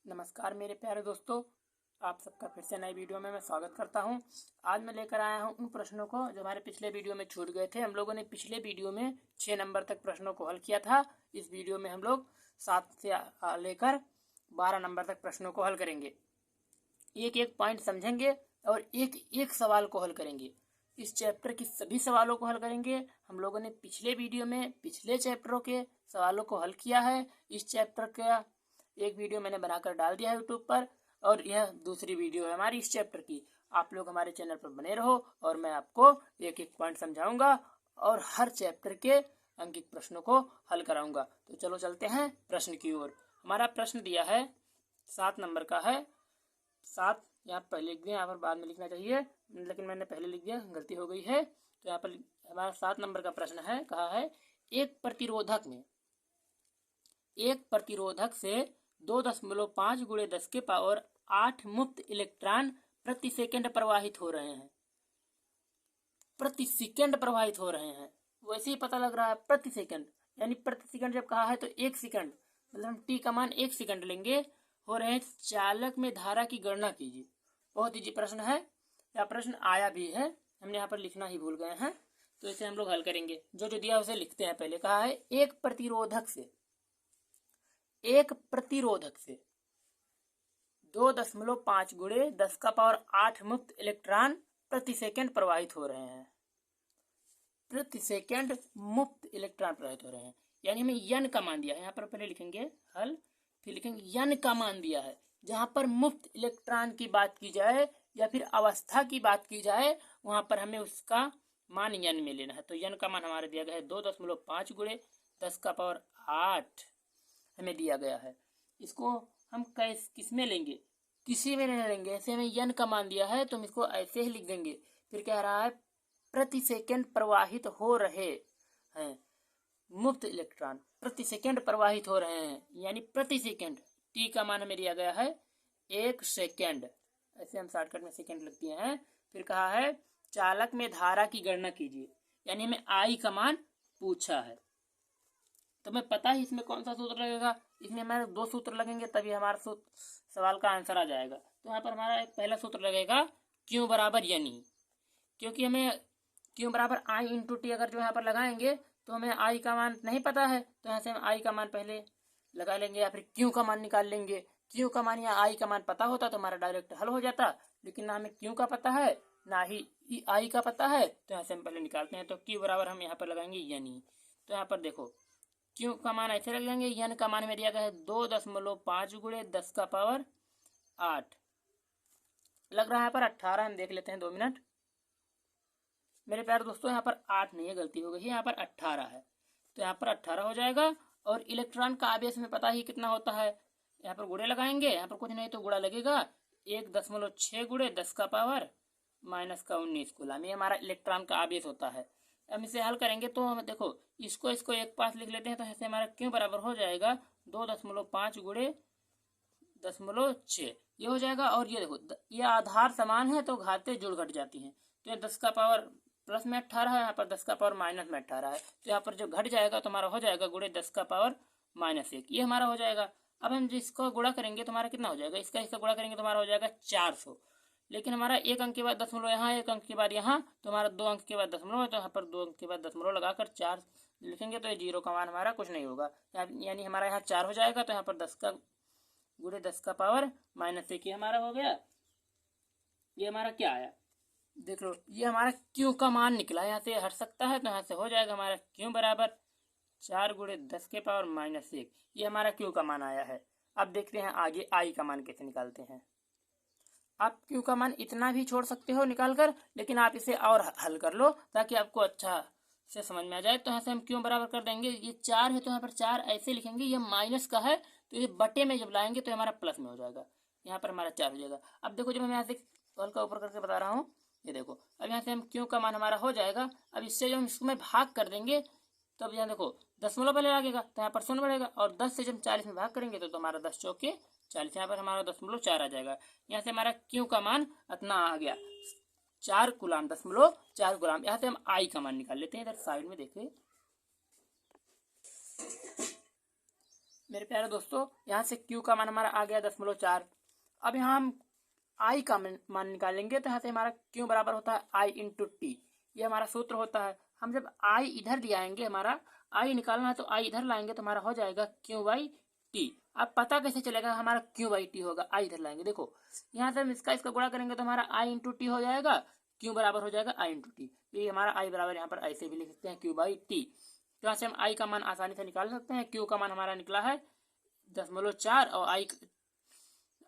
नमस्कार मेरे प्यारे दोस्तों, आप सबका फिर से नई वीडियो में मैं स्वागत करता हूं। आज मैं लेकर आया हूं उन प्रश्नों को जो हमारे पिछले वीडियो में छूट गए थे। हम लोगों ने पिछले वीडियो में 6 नंबर तक प्रश्नों को हल किया था। इस वीडियो में हम लोग 7 से लेकर 12 नंबर तक प्रश्नों को हल करेंगे। एक एक पॉइंट समझेंगे और एक एक सवाल को हल करेंगे। इस चैप्टर की सभी सवालों को हल करेंगे। हम लोगों ने पिछले वीडियो में पिछले चैप्टरों के सवालों को हल किया है। इस चैप्टर का एक वीडियो मैंने बनाकर डाल दिया है यूट्यूब पर और यह दूसरी वीडियो है हमारी इस चैप्टर की। आप लोग हमारे चैनल पर बने रहो और मैं आपको एक एक पॉइंट समझाऊंगा और हर चैप्टर के अंकित प्रश्नों को हल कराऊंगा। तो चलो चलते हैं प्रश्न की ओर। हमारा प्रश्न दिया है 7 नंबर का है। 7 यहाँ पहले लिख दिया, यहाँ पर बाद में लिखना चाहिए, लेकिन मैंने पहले लिख दिया, गलती हो गई है। तो यहाँ पर हमारा 7 नंबर का प्रश्न है, कहा है एक प्रतिरोधक से 2.5 × 10⁸ मुक्त इलेक्ट्रॉन प्रति सेकंड प्रवाहित हो रहे हैं। प्रति सेकंड प्रवाहित हो रहे हैं, वैसे ही पता लग रहा है प्रति सेकंड, यानी प्रति सेकंड जब कहा है तो 1 सेकंड, मतलब हम टी का मान 1 सेकंड लेंगे। हो रहे हैं, चालक में धारा की गणना कीजिए। बहुत इजी प्रश्न है। यह प्रश्न आया भी है, हमने यहाँ पर लिखना ही भूल गए हैं, तो इसे हम लोग हल करेंगे। जो जो दिया उसे लिखते हैं। पहले कहा है एक प्रतिरोधक से 2.5 × 10⁸ मुक्त इलेक्ट्रॉन प्रति सेकंड प्रवाहित हो रहे हैं। प्रति सेकंड मुक्त इलेक्ट्रॉन प्रवाहित हो रहे हैं, यानी हमें यन का मान दिया है। यहाँ पर पहले लिखेंगे हल, फिर लिखेंगे यन का मान दिया है। जहां पर मुक्त इलेक्ट्रॉन की बात की जाए या फिर अवस्था की बात की जाए, वहां पर हमें उसका मान यन में लेना है। तो यन का मान हमारा दिया गया है 2.5 × 10⁸ हमें दिया गया है। इसको हम किस में लेंगे? किसी में नहीं लेंगे। ऐसे हमें यन का मान दिया है तो हम इसको ऐसे ही लिख देंगे। फिर कह रहा है प्रति सेकंड प्रवाहित हो रहे हैं मुक्त इलेक्ट्रॉन, प्रति सेकंड प्रवाहित हो रहे हैं, यानी प्रति सेकंड। टी का मान हमें दिया गया है 1 सेकंड, ऐसे हम शॉर्टकट में सेकंड लिख दिए हैं। फिर कहा है चालक में धारा की गणना कीजिए, यानी हमें आई का मान पूछा है। तो मैं पता ही इसमें कौन सा सूत्र लगेगा। इसमें हमारे 2 सूत्र लगेंगे, तभी हमारा सवाल का आंसर आ जाएगा। तो यहाँ पर हमारा एक पहला सूत्र लगेगा क्यू बराबर यानी, क्योंकि हमें क्यू बराबर आई इंटू टी अगर जो यहाँ पर लगाएंगे तो हमें आई का मान नहीं पता है, तो यहाँ से हम आई का मान पहले लगा लेंगे या फिर क्यू का मान निकाल लेंगे। क्यू का मान या आई का मान पता होता तो हमारा डायरेक्ट हल हो जाता, लेकिन ना हमें क्यू का पता है ना ही आई का पता है, तो यहाँ से हम पहले निकालते हैं। तो क्यू बराबर हम यहाँ पर लगाएंगे यानी। तो यहाँ पर देखो क्यू का मान ऐसे रख देंगे, यन का मान में दिया गया है 2.5 × 10⁸ लग रहा है पर 18, हम देख लेते हैं 2 मिनट। मेरे प्यारे दोस्तों यहाँ पर 8 नहीं है, गलती हो गई है, यहाँ पर 18 है। तो यहाँ पर 18 हो जाएगा। और इलेक्ट्रॉन का आवेश में पता ही कितना होता है, यहाँ पर गुणे लगाएंगे, यहाँ पर कुछ नहीं तो गुणा लगेगा 1.6 × 10⁻⁻19 कूलम, ये हमारा इलेक्ट्रॉन का आवेश होता है। हम इसे हल करेंगे तो हम देखो इसको एक पास लिख लेते हैं, तो ऐसे हमारा क्यों बराबर हो जाएगा 2.5 × 10⁻6 ये हो जाएगा। और ये देखो ये आधार समान है तो घातें जुड़ घट जाती हैं। तो ये 10 का पावर प्लस में 18 है, यहाँ पर 10 का पावर माइनस में 18 है, तो यहाँ पर जो घट जाएगा तो हमारा हो जाएगा गुणे 10 का पावर -1, ये हमारा हो जाएगा। अब हम जिसको गुणा करेंगे तो हमारा कितना हो जाएगा, इसका गुणा करेंगे तो हमारा हो जाएगा 400। लेकिन हमारा 1 अंक के बाद दशमलव यहाँ, 1 अंक के बाद यहाँ, तो हमारा 2 अंक के बाद दशमलव है, तो यहाँ पर 2 अंक के बाद दशमलव लगाकर 4 लिखेंगे तो ये 0 का मान हमारा कुछ नहीं होगा, यानी हमारा यहाँ 4 हो जाएगा। तो यहाँ पर 10 का गुणे 10 का पावर -1 ये हमारा हो गया। ये हमारा क्या आया देख लो, ये हमारा क्यू का मान निकला। यहाँ से हट सकता है तो यहाँ से हो जाएगा हमारा क्यू बराबर 4 × 10 के पावर -1, ये हमारा क्यू का मान आया है। अब देखते हैं आगे आई का मान कैसे निकालते हैं। आप क्यू का मान इतना भी छोड़ सकते हो निकाल कर, लेकिन आप इसे और हल कर लो ताकि आपको अच्छा से समझ में आ जाए। तो यहाँ से हम क्यू बराबर कर देंगे, ये 4 है तो यहाँ पर 4 ऐसे लिखेंगे, ये माइनस का है तो ये बटे में जब लाएंगे तो हमारा प्लस में हो जाएगा, यहाँ पर हमारा 4 हो जाएगा। अब देखो जब मैं यहाँ से सॉल्व का ऊपर करके बता रहा हूँ, ये देखो अब यहाँ से हम क्यू का मान हमारा हो जाएगा। अब इससे जब हम इसमें भाग कर देंगे तब यहाँ देखो दशमलव पहले लगेगा तो यहाँ पर 0 बढ़ेगा, और 10 से जब 40 में भाग करेंगे तो हमारा 10 चौके 40, यहाँ पर हमारा 0.4 आ जाएगा। यहाँ से हमारा क्यू का मान इतना आ गया 4 कूलम, 0.4 कूलम। यहाँ से हम आई का मान निकाल लेते हैं। इधर साइड में देखिए मेरे प्यारे दोस्तों, यहाँ से Q का मान हमारा आ गया 0.4। अब यहाँ हम I का मान निकालेंगे तो यहाँ से हमारा Q बराबर होता है I इंटू टी। ये हमारा सूत्र होता है। हम जब I इधर ले आएंगे, हमारा I निकालना है तो I इधर लाएंगे तो हमारा हो जाएगा Q बाई टी। अब पता कैसे चलेगा हमारा Q बाई टी होगा? I इधर लाएंगे, देखो यहाँ से हम इसका गुणा करेंगे तो हमारा I इंटू टी हो जाएगा, Q बराबर हो जाएगा I इंटू टी। तो ये हमारा I बराबर यहाँ पर ऐसे भी लिख सकते हैं Q बाई टी। तो यहाँ से हम I का मान आसानी से निकाल सकते हैं। Q का मान हमारा निकला है 0.4 और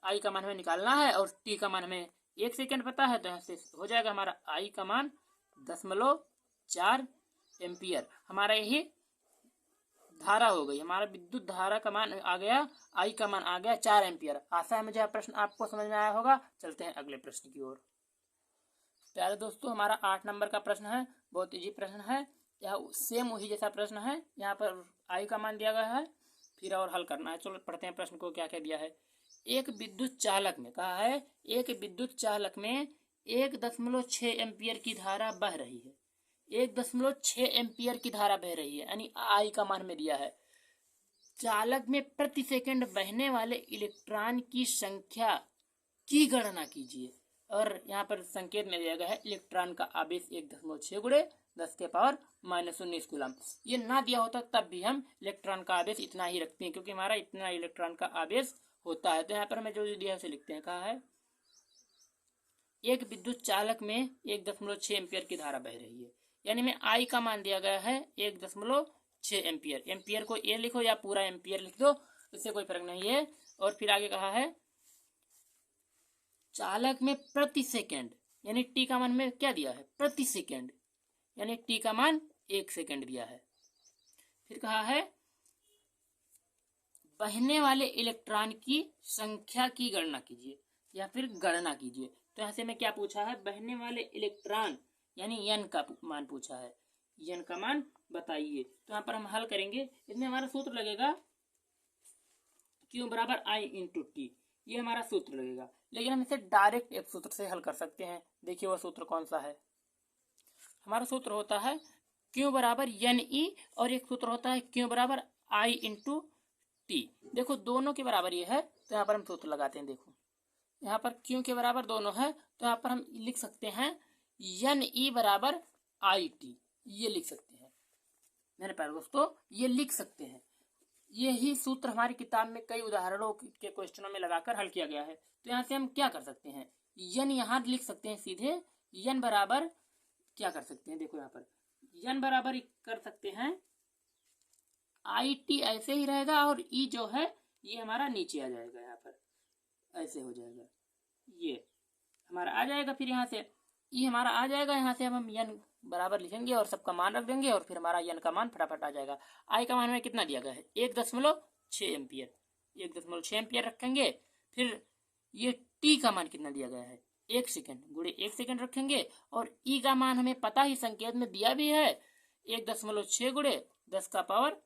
I का मान हमें निकालना है और T का मान हमें 1 सेकेंड पता है, तो यहाँ से हो जाएगा हमारा I का मान 0.4 एम्पियर। हमारा यही धारा हो गई, हमारा विद्युत धारा का मान आ गया, I का मान आ गया 4 एम्पियर। आशा है मुझे प्रश्न आपको समझ में आया होगा। चलते हैं अगले प्रश्न की ओर। प्यारे दोस्तों, हमारा 8 नंबर का प्रश्न है, बहुत इजी प्रश्न है। यह सेम वही जैसा प्रश्न है, यहाँ पर I का मान दिया गया है, फिर और हल करना है। चलो पढ़ते हैं प्रश्न को क्या क्या दिया है। एक विद्युत चालक में कहा है, एक विद्युत चालक में 1.6 एम्पियर की धारा बह रही है। 1.6 एम्पियर की धारा बह रही है, यानी I का मान में दिया है। चालक में प्रति सेकंड बहने वाले इलेक्ट्रॉन की संख्या की गणना कीजिए। और यहाँ पर संकेत में दिया गया है इलेक्ट्रॉन का आवेश 1.6 गुणे 10 के पावर -19 कूलम। ये ना दिया होता तब भी हम इलेक्ट्रॉन का आवेश इतना ही रखते हैं, क्योंकि हमारा इतना इलेक्ट्रॉन का आवेश होता है। तो यहाँ पर हमें जो दिया है उसे लिखते हैं। कहा है एक विद्युत चालक में 1.6 एम्पियर की धारा बह रही है, यानी में I का मान दिया गया है 1.6 एम्पियर। एम्पियर को ए लिखो या पूरा एम्पियर लिख दो, इससे कोई फर्क नहीं है। और फिर आगे कहा है चालक में प्रति सेकंड, यानी टी का मान में क्या दिया है? प्रति सेकंड, यानी टी का मान 1 सेकंड दिया है। फिर कहा है बहने वाले इलेक्ट्रॉन की संख्या की गणना कीजिए या फिर गणना कीजिए। तो यहाँ से मैं क्या पूछा है? बहने वाले इलेक्ट्रॉन यानी n का मान पूछा है, n का मान बताइए। तो यहाँ पर हम हल करेंगे, इसमें हमारा सूत्र लगेगा Q बराबर I इंटू टी, ये हमारा सूत्र लगेगा। लेकिन हम इसे डायरेक्ट एक सूत्र से हल कर सकते हैं। देखिए वह सूत्र कौन सा है? हमारा सूत्र होता है Q बराबर NE और एक सूत्र होता है Q बराबर I इंटू टी। देखो दोनों के बराबर ये है, तो यहाँ पर हम सूत्र लगाते हैं। देखो यहाँ पर Q के बराबर दोनों है, तो यहाँ पर हम लिख सकते हैं NE बराबर IT, ये लिख सकते हैं मेरे प्यारे दोस्तों, ये लिख सकते हैं। यही सूत्र हमारी किताब में कई उदाहरणों के क्वेश्चनों में लगाकर हल किया गया है। तो यहाँ से हम क्या कर सकते हैं? n यहाँ लिख सकते हैं सीधे, n बराबर क्या कर सकते हैं? देखो यहाँ पर n बराबर कर सकते हैं IT, ऐसे ही रहेगा और E जो है ये हमारा नीचे आ जाएगा, यहाँ पर ऐसे हो जाएगा, ये हमारा आ जाएगा। फिर यहाँ से E हमारा आ जाएगा, यहाँ से हम n बराबर लिखेंगे और सबका मान रख देंगे और फिर हमारा n का मान फटाफट आ जाएगा। I का मान हमें कितना दिया गया है? 1.6 एम्पियर, 1.6 एम्पियर रखेंगे। फिर ये T का मान कितना दिया गया है? 1 सेकेंड गुणे 1 सेकेंड रखेंगे। और E का मान हमें पता ही संकेत में दिया भी है, 1.6 गुणे 10 का पावर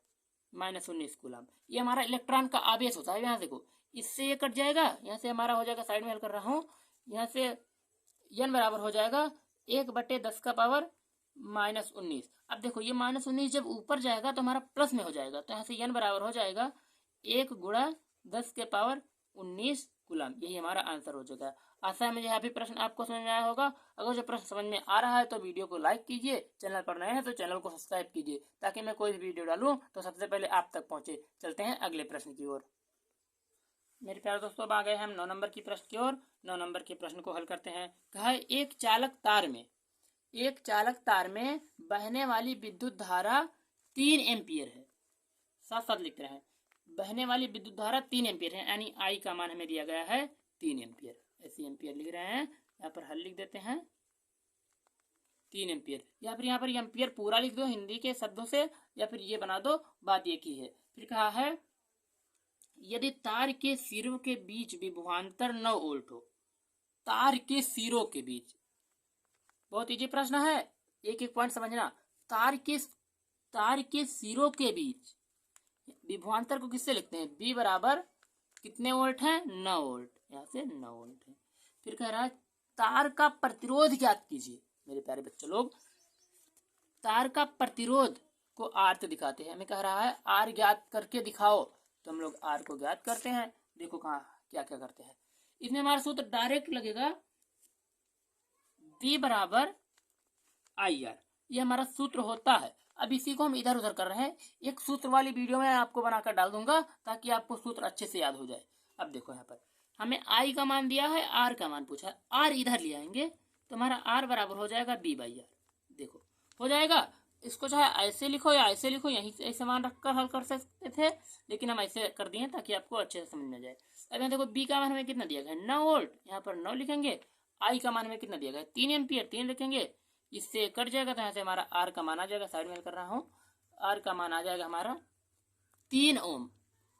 -19 कूलम। ये हमारा इलेक्ट्रॉन का आवेश होता है। यहाँ देखो इससे ये कट जाएगा, यहाँ से हमारा हो जाएगा, साइड में हल कर रहा हूँ, यहाँ से n बराबर हो जाएगा 1/10 का पावर -19। अब देखो ये -19 जब ऊपर जाएगा तो हमारा प्लस में हो जाएगा, तो यहाँ से n बराबर हो जाएगा 1 गुणा 10 के पावर 19 कूलम। यही हमारा आंसर हो जाएगा। आशा है मुझे यहाँ भी प्रश्न आपको समझ में आया होगा। अगर जो प्रश्न समझ में आ रहा है तो वीडियो को लाइक कीजिए, चैनल पर नए हैं तो चैनल को सब्सक्राइब कीजिए, ताकि मैं कोई भी वीडियो डालूं तो सबसे पहले आप तक पहुंचे। चलते हैं अगले प्रश्न की ओर। मेरे प्यारे दोस्तों, अब आ गए हम 9 नंबर की प्रश्न की ओर। 9 नंबर के प्रश्न को हल करते हैं। कहा है एक चालक तार में बहने वाली विद्युत धारा 3 एम्पियर है। साथ साथ लिख रहे हैं, बहने वाली विद्युत धारा 3 एम्पियर है, यानी I का मान हमें दिया गया है 3 एम्पियर। ऐसे एम्पियर लिख रहे हैं, यहाँ पर हल लिख देते हैं 3 एम्पियर, या फिर यहाँ पर एम्पियर पूरा लिख दो हिंदी के शब्दों से, या फिर ये बना दो, बात एक ही है। फिर कहा है यदि तार के सिरों के बीच विभवांतर 9 वोल्ट हो, तार के सिरों के बीच, बहुत इजी प्रश्न है, एक एक पॉइंट समझना। तार के सिरों के बीच विभवांतर को किससे लिखते हैं? V बराबर कितने वोल्ट है? 9 वोल्ट, यहाँ से 9 वोल्ट है। फिर कह रहा है तार का प्रतिरोध ज्ञात कीजिए। मेरे प्यारे बच्चे लोग, तार का प्रतिरोध को R से दिखाते हैं। हमें कह रहा है R ज्ञात करके दिखाओ। तो हम लोग आर को ज्ञात करते हैं। देखो कहाँ क्या क्या करते हैं। इसमें हमारा सूत्र डायरेक्ट लगेगा बी बराबर आई आर, ये हमारा सूत्र होता है। अब इसी को हम इधर उधर कर रहे हैं, एक सूत्र वाली वीडियो में आपको बनाकर डाल दूंगा ताकि आपको सूत्र अच्छे से याद हो जाए। अब देखो यहाँ पर हमें आई का मान दिया है, आर का मान पूछा है, आर इधर ले आएंगे तो हमारा आर बराबर हो जाएगा बी बाई आर। देखो हो जाएगा। इसको चाहे ऐसे लिखो या ऐसे लिखो, यहीं से ऐसे मान रखकर हल कर सकते थे, लेकिन हम ऐसे कर दिए ताकि आपको अच्छे से समझ में जाए। अब यहाँ देखो बी का मान हमें कितना दिया गया है 9 वोल्ट, यहाँ पर 9 लिखेंगे। आई का मान हमें कितना दिया गया है 3 एम्पियर, 3 लिखेंगे। इससे कट जाएगा तो यहाँ से हमारा आर का मान आ जाएगा, साइड में कर रहा हूँ, आर का मान आ जाएगा हमारा 3 ओम।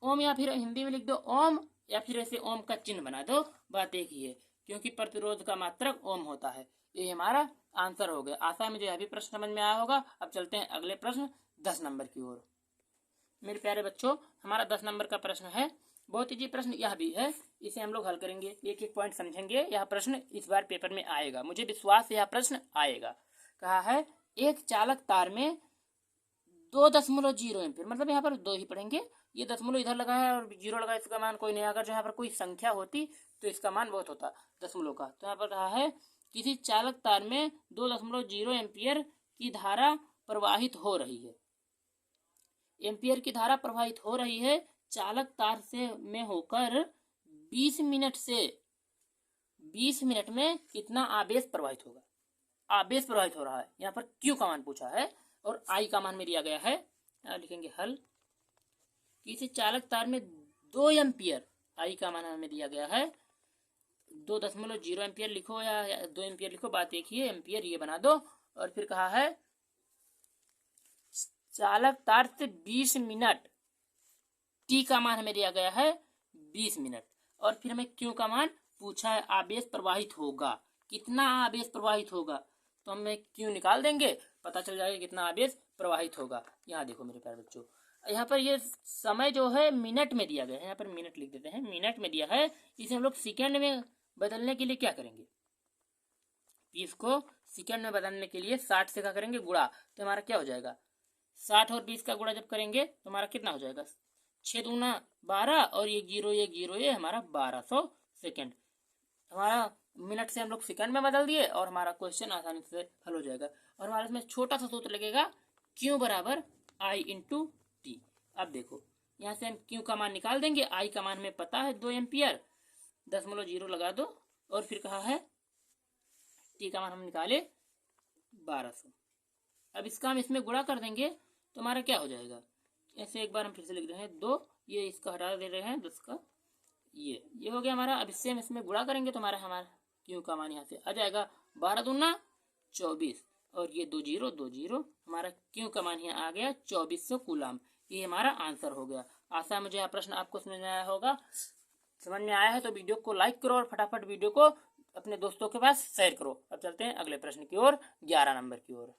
ओम या फिर हिंदी में लिख दो ओम, या फिर ऐसे ओम का चिन्ह बना दो, बात एक ही है, क्योंकि प्रतिरोध का मात्रक ओम होता है। ये हमारा आंसर हो गया। आशा है मुझे यह भी प्रश्न समझ में आया होगा। अब चलते हैं अगले प्रश्न 10 नंबर की ओर। मेरे प्यारे बच्चों, हमारा 10 नंबर का प्रश्न है, बहुत इजी प्रश्न यह भी है, इसे हम लोग हल करेंगे, एक एक पॉइंट समझेंगे। यह प्रश्न इस बार पेपर में आएगा, मुझे विश्वास है यह प्रश्न आएगा। कहा है एक चालक तार में 2.0 एम्पीयर, मतलब यहाँ पर 2 ही पढ़ेंगे, ये दशमलव इधर लगा है और 0 लगा है, इसका मान कोई नहीं। अगर यहाँ पर कोई संख्या होती तो इसका मान बहुत होता दशमलव का। तो यहाँ पर कहा है किसी चालक तार में 2.0 एम्पीयर की धारा प्रवाहित हो रही है। एम्पियर की धारा प्रवाहित हो रही है चालक तार से में होकर 20 मिनट में कितना आवेश प्रवाहित होगा। आवेश प्रवाहित हो रहा है, यहाँ पर क्यू का मान पूछा है और आई का मान में दिया गया है। लिखेंगे हल, किसी चालक तार में 2 एम्पियर, आई का मान हमें दिया गया है 2.0 एम्पियर लिखो या 2 एम्पियर लिखो, बात एक ही है, एम्पियर ये बना दो। और फिर कहा है चालक तार से 20 मिनट, टी का मान हमें दिया गया है 20 मिनट, और फिर हमें क्यू का मान पूछा है आवेश प्रवाहित होगा, कितना आवेश प्रवाहित होगा, तो हमें क्यू निकाल देंगे, पता चल जाएगा कितना आवेश प्रवाहित होगा। यहाँ देखो मेरे प्यारे बच्चों, यहाँ पर ये समय जो है मिनट में दिया गया है, यहाँ पर मिनट लिख देते हैं, मिनट में दिया है। इसे हम लोग सेकेंड में बदलने के लिए क्या करेंगे, 20 को सेकेंड में बदलने के लिए 60 से क्या करेंगे गुणा, तो हमारा क्या हो जाएगा 60 और 20 का गुणा जब करेंगे तो हमारा कितना हो जाएगा 6 दूना 12 और ये जीरो ये हमारा 1200 सेकेंड। हमारा मिनट से हम लोग सेकंड में बदल दिए और हमारा क्वेश्चन आसानी से हल हो जाएगा। और हमारे इसमें छोटा सा सूत्र लगेगा क्यू बराबर आई इंटू टी। अब देखो यहाँ से हम क्यू का मान निकाल देंगे, आई का मान हमें पता है 2 एम्पियर, 0.0 लगा दो और फिर कहा है टी का मान हम निकाले 1200। अब इसका हम इसमें गुणा कर देंगे तो हमारा क्या हो जाएगा, ऐसे एक बार हम फिर से लिख रहे हैं 2, ये इसका हटा दे रहे हैं 10 का, ये हो गया हमारा। अब इससे हम इसमें गुणा करेंगे तो हमारा क्यू का मान यहाँ से आ जाएगा 12 दूना 24 और ये 2 जीरो, हमारा क्यू का मान यहाँ आ गया 2400 कूलाम। ये हमारा आंसर हो गया। आशा है मुझे यह प्रश्न आपको समझ में आया होगा। समझ में आया है तो वीडियो को लाइक करो और फटाफट वीडियो को अपने दोस्तों के पास शेयर करो। अब चलते हैं अगले प्रश्न की ओर, 11 नंबर की ओर।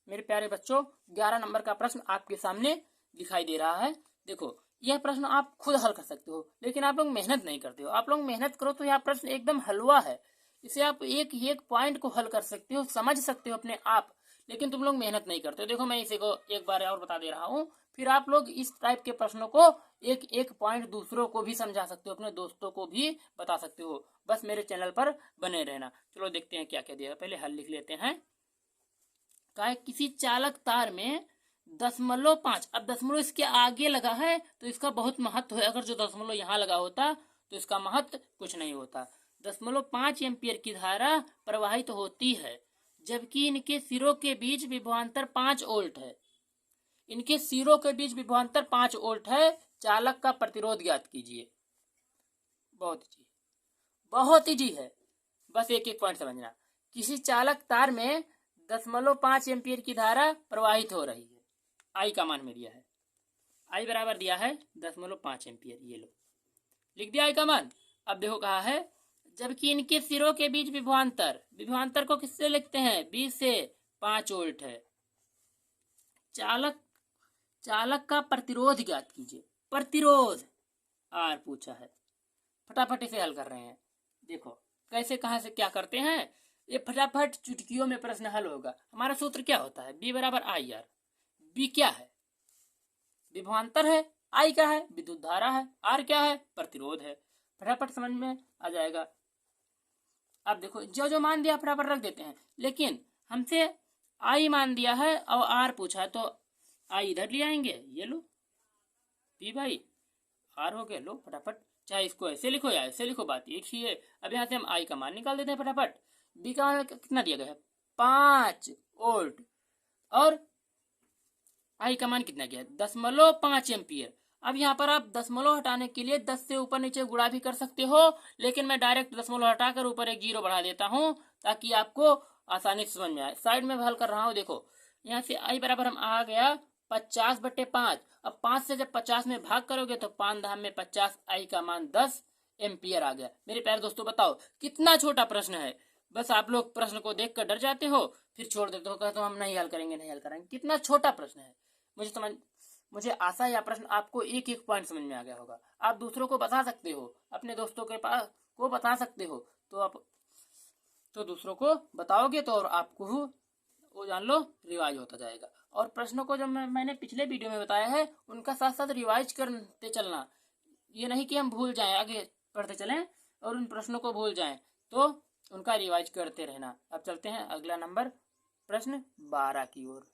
मेरे प्यारे बच्चों, 11 नंबर का प्रश्न आपके सामने दिखाई दे रहा है। देखो यह प्रश्न आप खुद हल कर सकते हो, लेकिन आप लोग मेहनत नहीं करते हो। आप लोग मेहनत करो तो यह प्रश्न एकदम हलवा है, इसे आप एक ही एक पॉइंट को हल कर सकते हो, समझ सकते हो अपने आप, लेकिन तुम लोग मेहनत नहीं करते हो। देखो मैं इसे को एक बार और बता दे रहा हूँ, फिर आप लोग इस टाइप के प्रश्नों को एक एक पॉइंट दूसरों को भी समझा सकते हो, अपने दोस्तों को भी बता सकते हो। बस मेरे चैनल पर बने रहना। चलो देखते हैं क्या क्या दिया, पहले हल लिख लेते हैं। कहा है किसी चालक तार में 0.5, अब दशमलव इसके आगे लगा है तो इसका बहुत महत्व है, अगर जो दशमलव यहाँ लगा होता तो इसका महत्व कुछ नहीं होता। 0.5 एम्पियर की धारा प्रवाहित होती है, जबकि इनके सिरों के बीच विभवांतर 5 वोल्ट है। इनके सिरों के बीच विभवांतर 5 वोल्ट है। चालक का प्रतिरोध ज्ञात कीजिए। बहुत इजी है, बस एक एक पॉइंट समझना। किसी चालक तार में 0.5 एम्पियर की धारा प्रवाहित हो रही है, आई का मान में दिया है, आई बराबर दिया है 0.5 एम्पियर, ये लो लिख दिया आई का मान। अब देखो कहा है जबकि इनके सिरों के बीच विभवांतर को किससे लिखते हैं 20 से 5 वोल्ट है। चालक का प्रतिरोध ज्ञात कीजिए। प्रतिरोध आर पूछा है, फटाफट इसे हल कर रहे हैं। देखो कैसे कहां से क्या करते हैं, ये फटाफट चुटकियों में प्रश्न हल होगा। हमारा सूत्र क्या होता है, बी बराबर आई आर। बी क्या है, विभवांतर है, आई क्या है? विद्युत धारा है। आर क्या है? प्रतिरोध है। फटाफट समझ में आ जाएगा। अब देखो जो जो मान दिया फटाफट रख देते हैं, लेकिन हमसे आई मान दिया है और आर पूछा है, तो आई इधर ले आएंगे, ये लो पी भाई आर हो गया। लो फटाफट, चाहे इसको ऐसे लिखो या ऐसे लिखो, बात एक ही है। अब यहाँ से हम आई का मान निकाल देते हैं फटाफट। बी का मान कितना दिया गया है? 5 वोल्ट। और आई का मान कितना गया? 0.5 एम्पियर। अब यहाँ पर आप दशमलव हटाने के लिए 10 से ऊपर नीचे गुणा भी कर सकते हो, लेकिन मैं डायरेक्ट दशमलव हटाकर ऊपर एक जीरो बढ़ा देता हूँ ताकि आपको आसानी से समझ में आए। साइड में हल कर रहा हूँ, देखो यहाँ से आई बराबर हम आ गया 50/5। अब 5 से जब 50 में भाग करोगे तो 5 धाम में 50, आई का मान 10 एम्पियर आ गया। मेरे प्यारे दोस्तों बताओ कितना छोटा प्रश्न है। बस आप लोग प्रश्न को देख कर डर जाते हो, फिर छोड़ देते हो, कहते हो हम नहीं हल करेंगे नहीं हल करेंगे। कितना छोटा प्रश्न है। मुझे आशा है यह प्रश्न आपको एक एक पॉइंट समझ में आ गया होगा। आप दूसरों को बता सकते हो, अपने दोस्तों के पास को बता सकते हो, तो आप तो दूसरों को बताओगे तो और आपको वो जान लो रिवाइज होता जाएगा। और प्रश्नों को जब मैंने पिछले वीडियो में बताया है उनका साथ साथ रिवाइज करते चलना। ये नहीं कि हम भूल जाएं, आगे पढ़ते चलें और उन प्रश्नों को भूल जाएं, तो उनका रिवाइज करते रहना। अब चलते हैं अगला नंबर प्रश्न 12 की ओर।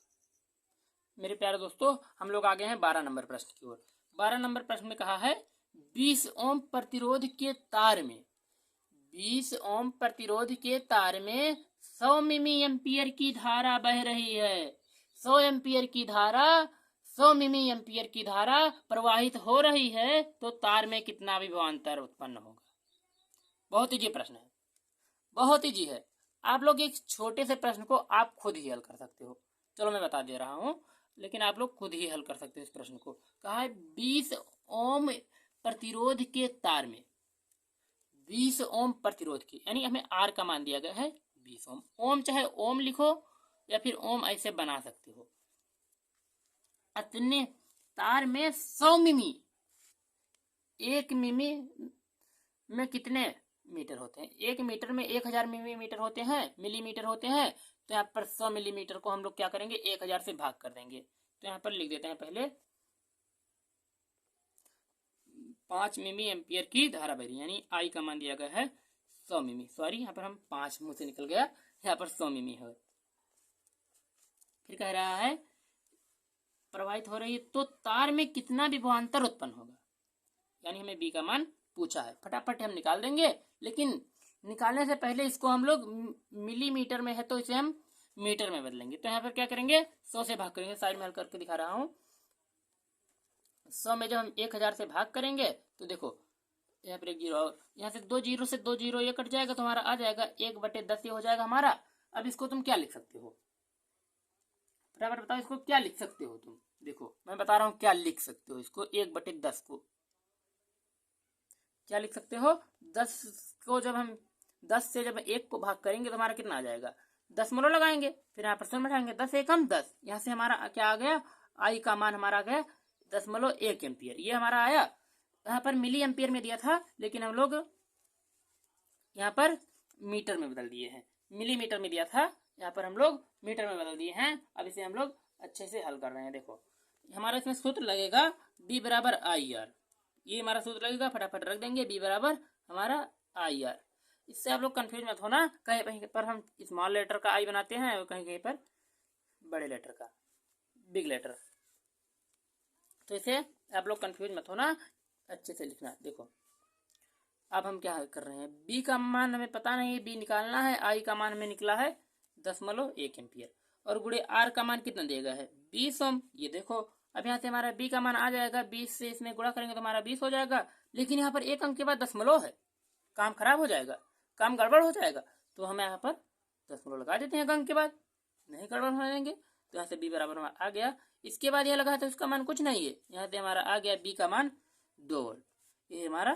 मेरे प्यारे दोस्तों हम लोग आ गए हैं 12 नंबर प्रश्न की ओर। 12 नंबर प्रश्न में कहा है 20 ओम प्रतिरोध के तार में 20 ओम प्रतिरोध के तार में 100 मिमी एम्पियर की धारा बह रही है। 100 एम्पियर की धारा 100 मिमी एम्पियर की धारा प्रवाहित हो रही है, तो तार में कितना विभवांतर उत्पन्न होगा? बहुत इजी प्रश्न है, बहुत इजी है। आप लोग एक छोटे से प्रश्न को आप खुद ही हल कर सकते हो। चलो मैं बता दे रहा हूं, लेकिन आप लोग खुद ही हल कर सकते हो इस प्रश्न को। कहा है 20 ओम प्रतिरोध के तार में 20 ओम प्रतिरोध की, यानी हमें आर का मान दिया गया है 20 ओम। ओम चाहे ओम लिखो या फिर ओम ऐसे बना सकते हो। अपने तार में 100 मिमी, 1 मिमी में कितने मीटर होते हैं? 1 मीटर में 1000 मिलीमीटर होते हैं, मिलीमीटर होते हैं। तो यहाँ पर 100 मिलीमीटर को हम लोग क्या करेंगे? 1000 से भाग कर देंगे। तो यहाँ पर लिख देते हैं पहले 5 मिमी एम्पियर की धारा बह रही है, यानी आई का मान दिया गया है 100 मिमी। सॉरी यहाँ पर हम 5 मुंह से निकल गया, यहाँ पर 100 मिमी है। फिर कह रहा है प्रवाहित हो रही है, तो तार में कितना विभवांतर उत्पन्न होगा? यानी हमें बी का मान पूछा है। फटाफट हम निकाल देंगे, लेकिन निकालने से पहले इसको हम लोग मिलीमीटर में है तो इसे हम मीटर में बदलेंगे। तो यहाँ पर क्या करेंगे? 100 से भाग करेंगे। साइड में हल करके दिखा रहा हूँ। 100 में जब हम 1000 से भाग करेंगे तो देखो यहाँ पर एक जीरो, और यहाँ से 2 जीरो से 2 जीरो ये कट जाएगा तो हमारा आ जाएगा 1/10 ये हो जाएगा हमारा। अब इसको तुम क्या लिख सकते हो? फटाफट बताओ इसको क्या लिख सकते हो तुम? देखो मैं बता रहा हूँ क्या लिख सकते हो इसको। 1/10 को क्या लिख सकते हो? 10 को जब हम 10 से जब 1 को भाग करेंगे तो हमारा कितना आ जाएगा? दशमलव लगाएंगे, फिर यहाँ पर शून्य बैठाएंगे। 10 एकम 10, यहाँ से हमारा क्या आ गया? आई का मान हमारा आ गया 0.1 एम्पियर। ये हमारा आया। यहाँ पर मिली एम्पियर में दिया था, लेकिन हम लोग यहाँ पर मीटर में बदल दिए हैं। मिलीमीटर में दिया था, यहाँ पर हम लोग मीटर में बदल दिए हैं। अब इसे हम लोग अच्छे से हल कर रहे हैं। देखो हमारा इसमें सूत्र लगेगा बी बराबर आई आर। ये हमारा सूत्र लगेगा, फटाफट रख देंगे बी बराबर हमारा आई आर। इससे आप लोग कंफ्यूज मत होना, कहीं कहीं पर हम स्मॉल लेटर का आई बनाते हैं और कहीं कहीं पर बड़े लेटर का बिग लेटर। तो इसे आप लोग कंफ्यूज मत होना, अच्छे से लिखना। देखो अब हम क्या कर रहे हैं? बी का मान हमें पता नहीं है, बी निकालना है। आई का मान हमें निकला है 0.1 एम्पियर, और गुणे आर का मान कितना दिया गया है? 20 ओम। ये देखो अब यहाँ से हमारा बी का मान आ जाएगा, 20 से इसमें गुणा करेंगे तो हमारा 20 हो जाएगा। लेकिन यहाँ पर 1 अंक के बाद दशमलव है, काम खराब हो जाएगा, काम गड़बड़ हो जाएगा। तो हम यहाँ पर दशमलव लगा देते हैं अंक के बाद, नहीं गड़बड़ होने देंगे। तो यहाँ से बी बराबर आ गया। इसके बाद यह लगा तो उसका मान कुछ नहीं है, यहाँ से हमारा आ गया बी का मान 2 वोल्ट। ये हमारा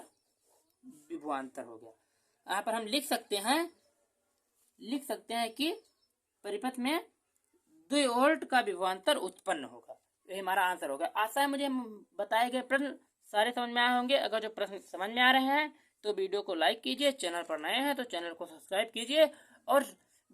विभवांतर हो गया। यहाँ पर हम लिख सकते हैं कि परिपथ में 2 वोल्ट का विभवांतर उत्पन्न होगा। ये हमारा आंसर होगा। आशा है मुझे बताए गए प्रश्न सारे समझ में आए होंगे। अगर जो प्रश्न समझ में आ रहे हैं तो वीडियो को लाइक कीजिए, चैनल पर नए हैं तो चैनल को सब्सक्राइब कीजिए, और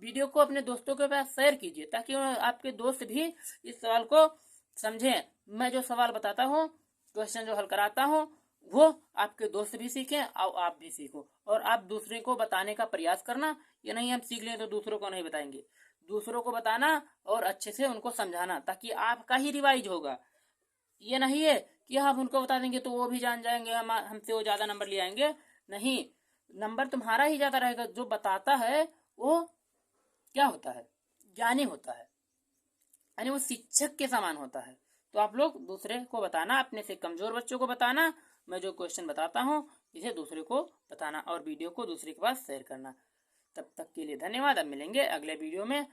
वीडियो को अपने दोस्तों के पास शेयर कीजिए ताकि आपके दोस्त भी इस सवाल को समझें। मैं जो सवाल बताता हूँ क्वेश्चन जो हल कराता हूँ वो आपके दोस्त भी सीखें और आप भी सीखो, और आप दूसरे को बताने का प्रयास करना। ये नहीं हम सीख लें तो दूसरों को नहीं बताएंगे, दूसरों को बताना और अच्छे से उनको समझाना, ताकि आपका ही रिवाइज होगा। ये नहीं है कि आप उनको बता देंगे तो वो भी जान जाएंगे, हम हमसे वो ज्यादा नंबर ले आएंगे। नहीं, नंबर तुम्हारा ही ज्यादा रहेगा। जो बताता है वो क्या होता है, ज्ञानी होता है, यानी वो शिक्षक के समान होता है। तो आप लोग दूसरे को बताना, अपने से कमजोर बच्चों को बताना, मैं जो क्वेश्चन बताता हूँ इसे दूसरे को बताना, और वीडियो को दूसरे के पास शेयर करना। तब तक के लिए धन्यवाद। अब मिलेंगे अगले वीडियो में।